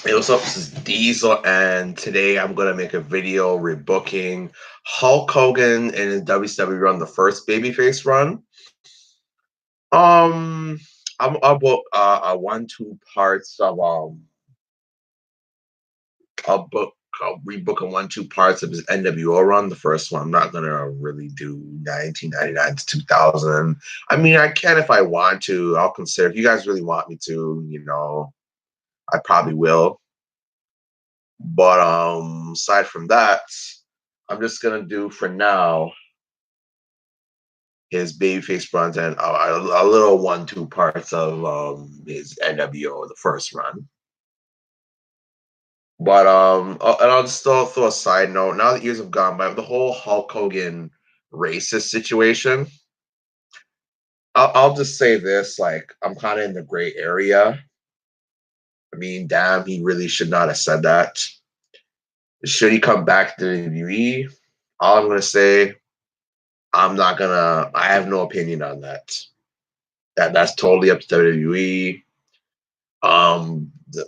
Hey, what's up? This is Diesel, and today I'm gonna make a video rebooking Hulk Hogan in his WCW run, the first babyface run. Um, I'm about one-two parts of I'll rebook in one-two parts of his NWO run. The first one I'm not gonna really do 1999 to 2000. I mean, I can if I want to. I'll consider if you guys really want me to. I probably will. But aside from that, I'm just gonna do for now his babyface runs and a little one-two parts of his NWO the first run. But and I'll just still throw a side note. Now that years have gone by, the whole Hulk Hogan racist situation. I'll just say this: like I'm kind of in the gray area. I mean, damn, he really should not have said that. Should he come back to the WWE? All I'm gonna say I have no opinion on that. That's totally up to WWE.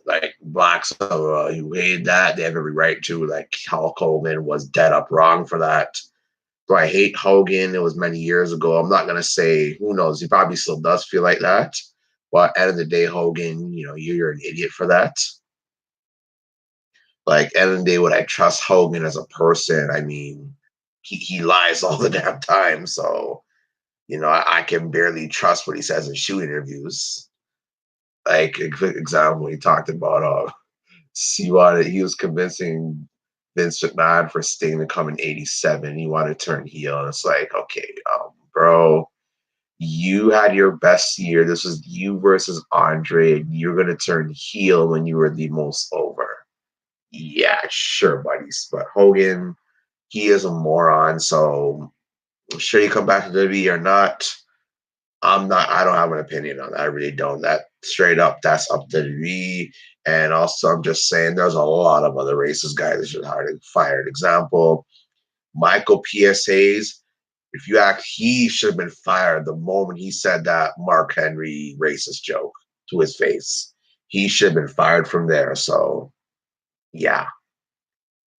Like blacks who hate that, they have every right to. Like Hulk Hogan was dead up wrong for that. Do I hate Hogan? It was many years ago. I'm not gonna say who knows. He probably still does feel like that. But at the end of the day, Hogan, you're an idiot for that. Like at the end of the day, would I trust Hogan as a person? I mean, he lies all the damn time. So I can barely trust what he says in shoot interviews. Like, for example, he talked about he was convincing Vince McMahon for Sting to come in '87. He wanted to turn heel, and it's like, okay, bro, you had your best year. This was you versus Andre, and you're gonna turn heel when you were the most over. Yeah, sure, buddies. But Hogan, he is a moron. So should he come back to WWE or not? I don't have an opinion on that. I really don't. That straight up, that's up to the And also, I'm just saying there's a lot of other racist guys that should have fired. Example, Michael P.S. Hayes. If you act, he should have been fired the moment he said that Mark Henry racist joke to his face. He should have been fired from there. So, yeah.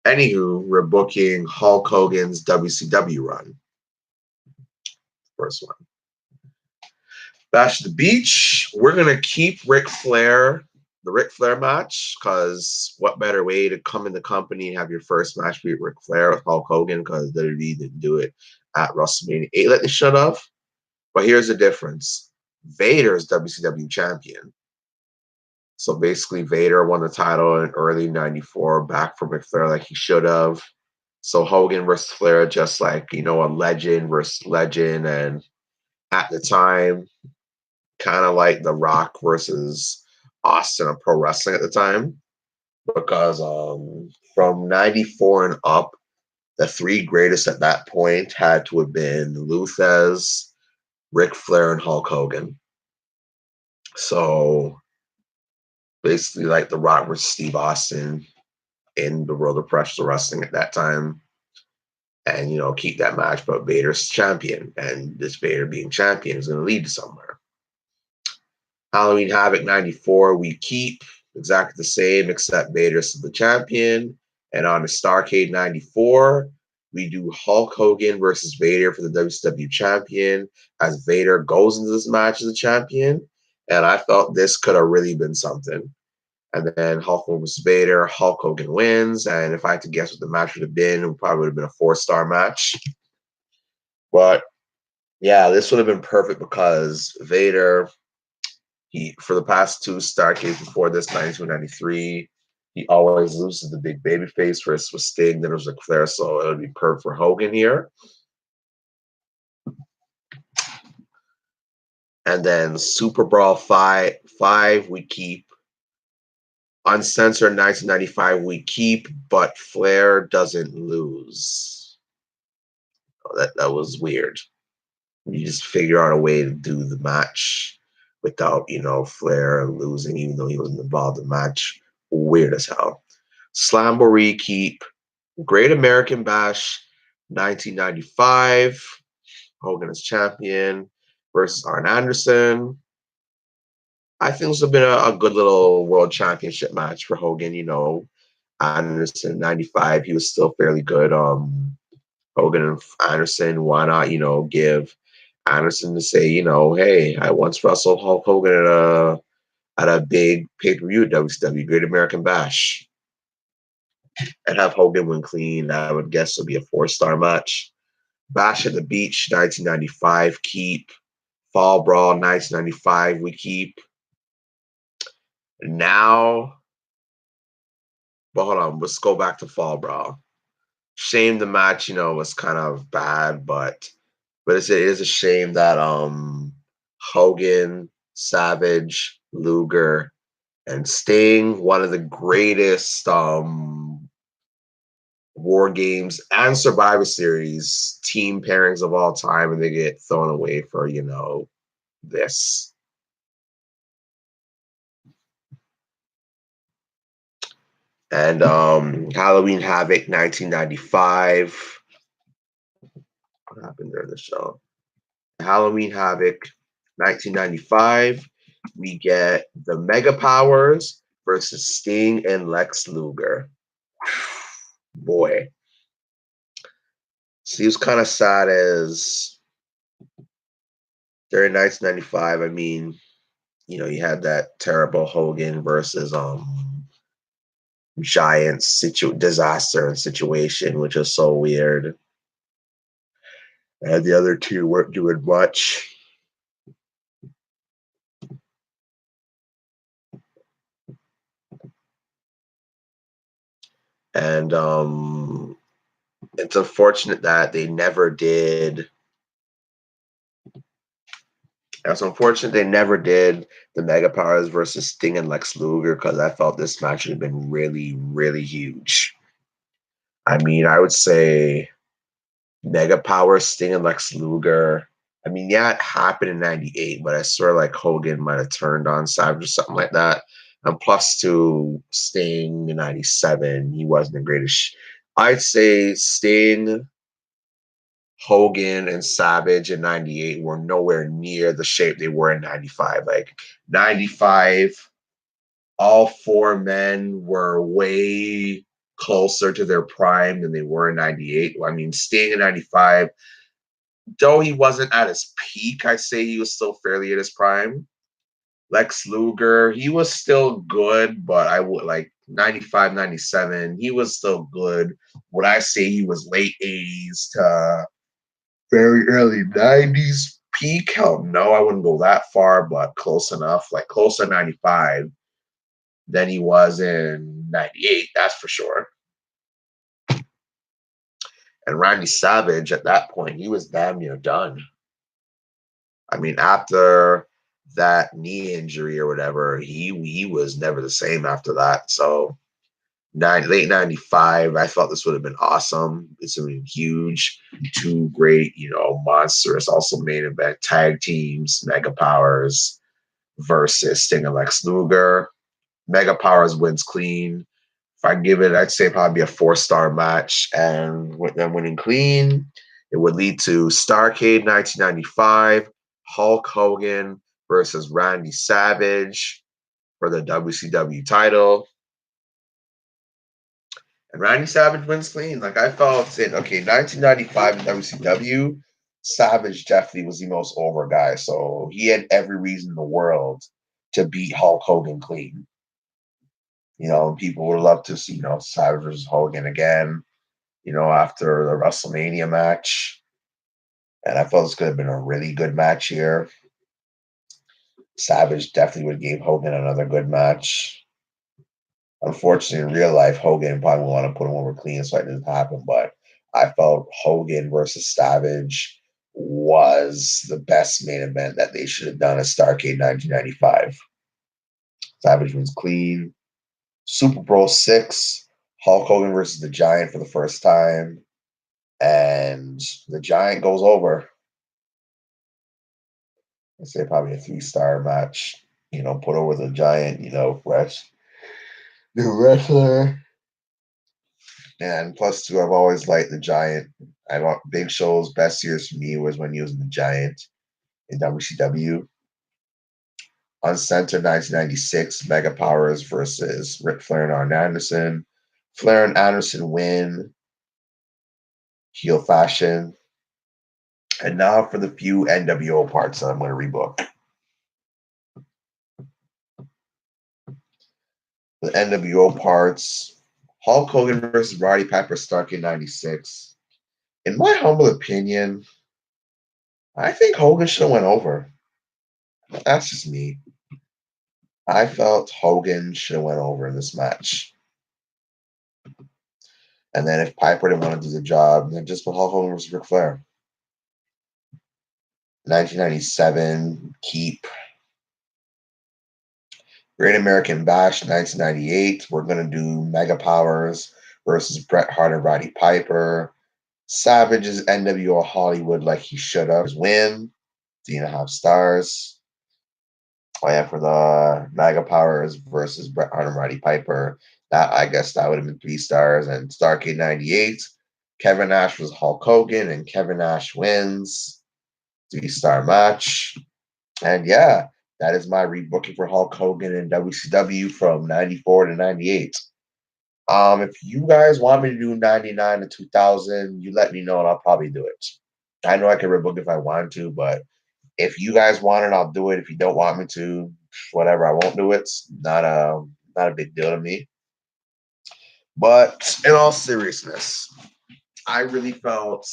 Anywho, we're booking Hulk Hogan's WCW run. First one. Bash at the Beach. We're gonna keep the Ric Flair match, because what better way to come in the company and have your first match be Ric Flair with Hulk Hogan, because WWE didn't do it at WrestleMania 8 like they should have. But here's the difference. Vader is WCW champion. So basically Vader won the title in early 94 back from Ric Flair like he should have. So Hogan versus Flair, just like, a legend versus legend. And at the time, kind of like The Rock versus Austin of pro wrestling at the time, because from 94 and up, the three greatest at that point had to have been Luthez, Ric Flair, and Hulk Hogan. So basically like The Rock versus Steve Austin in the world of professional wrestling at that time. And, keep that match, but Vader's champion. And this Vader being champion is going to lead to somewhere. Halloween Havoc 94, we keep exactly the same, except Vader's the champion. And on the Starrcade 94, we do Hulk Hogan versus Vader for the WCW champion, as Vader goes into this match as a champion. And I felt this could have really been something. And then Hulk Hogan versus Vader, Hulk Hogan wins. And if I had to guess what the match would have been, it probably would have been a 4-star match. But yeah, this would have been perfect because Vader, for the past two Starrcades before this, 92 and 93, he always loses the big baby face first with Sting, then it was Ric Flair, so it would be perfect for Hogan here. And then Super Brawl 5, we keep. Uncensored 1995, we keep, but Flair doesn't lose. Oh, that was weird. You just figure out a way to do the match without, Flair losing, even though he wasn't involved in the match. Weird as hell. Slamboree keep. Great American Bash 1995. Hogan is champion versus Arn Anderson. I think this would have been a good little world championship match for Hogan. Anderson, 95, he was still fairly good. Hogan and Anderson, why not, give Anderson to say, hey, I once wrestled Hulk Hogan at a big pay-per-view at WCW, Great American Bash, and have Hogan win clean. I would guess would be a 4-star match. Bash at the Beach, 1995, keep. Fall Brawl, 1995, we keep. Now, but hold on, let's go back to Fall Brawl. Shame the match, was kind of bad, but it is a shame that Hogan, Savage, Luger, and Sting, one of the greatest War Games and Survivor Series team pairings of all time, and they get thrown away for this. And Halloween Havoc 1995. What happened during the show? Halloween Havoc 1995. We get the Mega Powers versus Sting and Lex Luger. Boy. See, it was kind of sad as during 1995. I mean, you had that terrible Hogan versus Giants disaster and situation, which was so weird. And the other two weren't doing much. And it's unfortunate that they never did. It's unfortunate they never did the Mega Powers versus Sting and Lex Luger, because I felt this match would have been really, really huge. I mean, I would say Mega Powers, Sting and Lex Luger. I mean, yeah, it happened in 98, but I swear like Hogan might have turned on Savage or something like that. And plus to Sting in 97, he wasn't the greatest. I'd say Sting, Hogan, and Savage in 98 were nowhere near the shape they were in 95. Like 95, all four men were way closer to their prime than they were in 98. I mean, Sting in 95, though he wasn't at his peak, I'd say he was still fairly at his prime. Lex Luger, he was still good, but I would like 95, 97, he was still good. Would I say he was late 80s to very early 90s peak? Hell no, I wouldn't go that far, but close enough, like closer to 95 than he was in 98, that's for sure. And Randy Savage, at that point, he was damn near done. I mean, after that knee injury or whatever, he was never the same after that. So late 95, I thought this would have been awesome. It's been huge. Two great, monsters, also main event tag teams, Mega Powers versus Sting and Lex Luger. Mega Powers wins clean. If I give it, I'd say probably a 4-star match. And with them winning clean, it would lead to Starrcade 1995, Hulk Hogan versus Randy Savage for the WCW title. And Randy Savage wins clean. Like I felt in 1995 in WCW, Savage definitely was the most over guy. So he had every reason in the world to beat Hulk Hogan clean. People would love to see, Savage versus Hogan again, after the WrestleMania match. And I felt this could have been a really good match here. Savage definitely would give Hogan another good match. Unfortunately, in real life, Hogan probably want to put him over clean, so it didn't happen. But I felt Hogan versus Savage was the best main event that they should have done at Starrcade 1995. Savage wins clean. Super Bowl VI, Hulk Hogan versus the Giant for the first time. And the Giant goes over. I'd say probably a 3-star match. Put over the Giant, fresh. The wrestler. And plus, two, I've always liked the Giant. I want Big Show's best years for me was when he was in the Giant in WCW. Uncensored 1996, Mega Powers versus Ric Flair and Arn Anderson. Flair and Anderson win, heel fashion. And now for the few NWO parts that I'm going to rebook. The NWO parts, Hulk Hogan versus Roddy Piper Stark in 96. In my humble opinion, I think Hogan should have went over. That's just me. I felt Hogan should have went over in this match. And then if Piper didn't want to do the job, then just put Hulk Hogan versus Ric Flair. 1997, keep. Great American Bash, 1998. We're going to do Mega Powers versus Bret Hart and Roddy Piper. Savage's NWO Hollywood like he should have. Win. 3.5 stars. Oh yeah, for the Mega Powers versus Bret Hart and Roddy Piper. That I guess that would have been 3 stars. And Starrcade 98. Kevin Nash was Hulk Hogan, and Kevin Nash wins. 3-star match. And yeah, that is my rebooking for Hulk Hogan and WCW from 94 to 98. If you guys want me to do 99 to 2000, you let me know and I'll probably do it. I know I can rebook if I want to, but if you guys want it, I'll do it. If you don't want me to, whatever, I won't do it. It's not a big deal to me. But in all seriousness, I really felt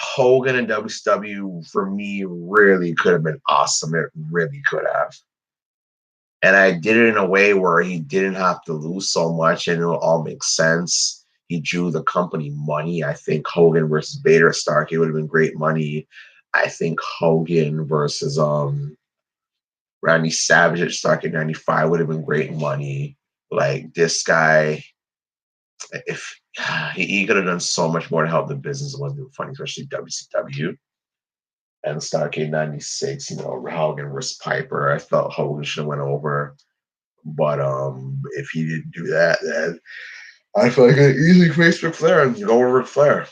Hogan and WCW for me really could have been awesome. It really could have. And I did it in a way where he didn't have to lose so much and it'll all make sense. He drew the company money. I think Hogan versus Vader at Starrcade would have been great money. I think Hogan versus Randy Savage at Starrcade 95 would have been great money. Like this guy, if he could have done so much more to help the business, it wasn't funny, especially WCW. And Starrcade 96, Hogan versus Piper. I felt Hogan should have went over. But if he didn't do that, then I feel like I could easily face Ric Flair and go over Ric Flair.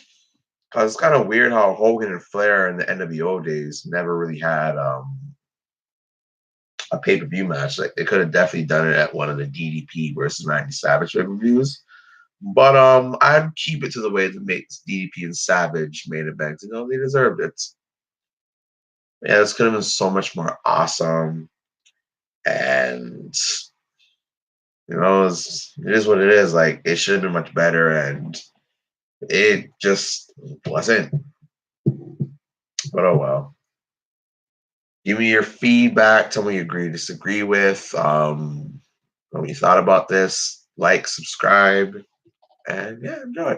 Because it's kind of weird how Hogan and Flair in the NWO days never really had a pay-per-view match. Like they could have definitely done it at one of the DDP versus Randy Savage pay-per-views. But I'd keep it to the way that makes DDP and Savage main events. They deserved it. Yeah, this could have been so much more awesome. And it is what it is. Like it should have been much better, and it just wasn't. But oh well. Give me your feedback. Tell me you agree, disagree with. What you thought about this. Like, subscribe, and yeah, enjoy.